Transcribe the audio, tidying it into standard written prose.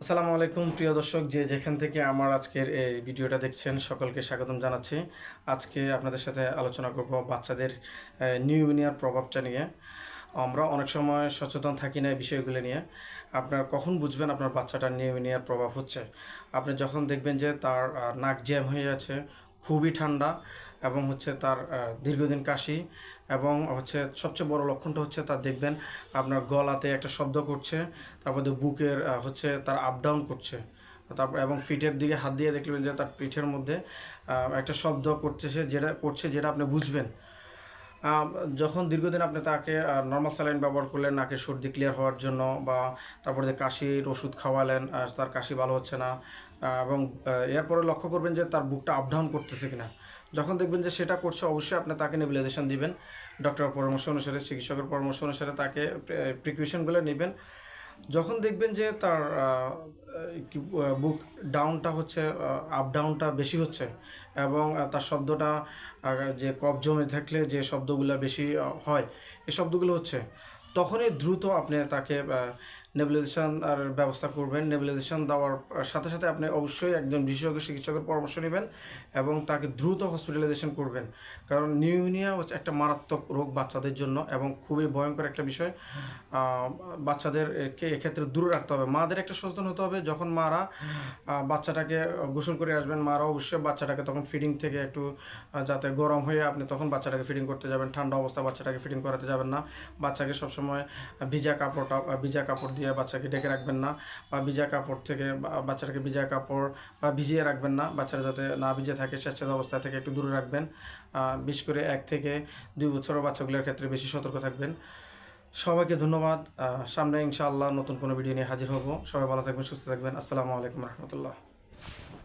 আসসালামু আলাইকুম প্রিয় দর্শক, যে যেখান থেকে আমার আজকের এই ভিডিওটা দেখছেন সকলকে স্বাগতম জানাচ্ছি। আজকে আপনাদের সাথে আলোচনা করব বাচ্চাদের নিউমোনিয়ার প্রভাবটা নিয়ে। আমরা অনেক সময় সচেতন থাকি না এই বিষয়গুলো নিয়ে। আপনার কখন বুঝবেন আপনার বাচ্চাটার নিউমোনিয়ার প্রভাব হচ্ছে? আপনি যখন দেখবেন যে তার নাক জ্যাম হয়ে যাচ্ছে, খুবই ঠান্ডা, এবং হচ্ছে তার দীর্ঘদিন কাশি, এবং হচ্ছে সবচেয়ে বড় লক্ষণটা হচ্ছে তার দেখবেন আপনার গলাতে একটা শব্দ করছে, তারপরে বুকের হচ্ছে তার আপ ডাউন করছে, তারপর এবং পিঠের দিকে হাত দিয়ে দেখবেন যে তার পিঠের মধ্যে একটা শব্দ করতেছে, যেটা আপনি বুঝবেন। আম, যখন দীর্ঘদিন আপনি তাকে নর্মাল স্যালাইন ব্যবহার করলেন নাকের সর্দি ক্লিয়ার হওয়ার জন্য, বা তারপরে যে কাশির ওষুধ খাওয়ালেন, তার কাশি ভালো হচ্ছে না, এবং এরপরে লক্ষ্য করবেন যে তার বুকটা আপ ডাউন করতেছে কিনা। যখন দেখবেন যে সেটা করছে, অবশ্যই আপনি তাকে নেবুলাইজেশন দিবেন। ডক্টরের পরামর্শ অনুসারে, চিকিৎসকের পরামর্শ অনুসারে তাকে প্রিকশনগুলো নেবেন। যখন দেখবেন যে তার বুক ডাউনটা হচ্ছে, আপ ডাউনটা বেশি হচ্ছে, এবং তার শব্দটা যে কফ জমে থাকলে যে শব্দগুলো বেশি হয়, এই শব্দগুলো হচ্ছে, তখনই দ্রুত আপনি তাকে নেবুলাইজেশন আর ব্যবস্থা করবেন। নেবুলাইজেশন দেওয়ার সাথে সাথে আপনি অবশ্যই একজন বিশেষজ্ঞ চিকিৎসকের পরামর্শ নেবেন এবং তাকে দ্রুত হসপিটালাইজেশন করবেন। কারণ নিউমোনিয়া হচ্ছে একটা মারাত্মক রোগ বাচ্চাদের জন্য, এবং খুবই ভয়ঙ্কর একটা বিষয়। বাচ্চাদেরকে এক্ষেত্রে দূরে রাখতে হবে। মাদের একটা সচেতন হতে হবে। যখন মারা বাচ্চাটাকে গোসল করে আসবেন, মারা অবশ্যই বাচ্চাটাকে তখন ফিডিং থেকে একটু যাতে গরম হয়ে আপনি তখন বাচ্চাটাকে ফিডিং করতে যাবেন। ঠান্ডা অবস্থা বাচ্চাটাকে ফিডিং করাতে যাবেন না। বাচ্চাকে সবসময় ভিজা কাপড় দিয়ে বাচ্চাকে ডেকে রাখবেন না, বা ভিজা কাপড় থেকে বাচ্চাটাকে ভিজা কাপড় বা ভিজিয়ে রাখবেন না। বাচ্চারা যাতে না ভিজে থাকে স্বেচ্ছাচার অবস্থা থেকে একটু দূরে রাখবেন। বিশেষ করে 1 থেকে 2 বছরের বাচ্চাগুলোর ক্ষেত্রে বেশি সতর্ক থাকবেন। সবাইকে ধন্যবাদ। সামনে ইনশাআল্লাহ নতুন কোনো ভিডিও নিয়ে হাজির হব। সবাই ভালো থাকবেন, সুস্থ থাকবেন। আসসালামু আলাইকুম রহমতুল্লাহ।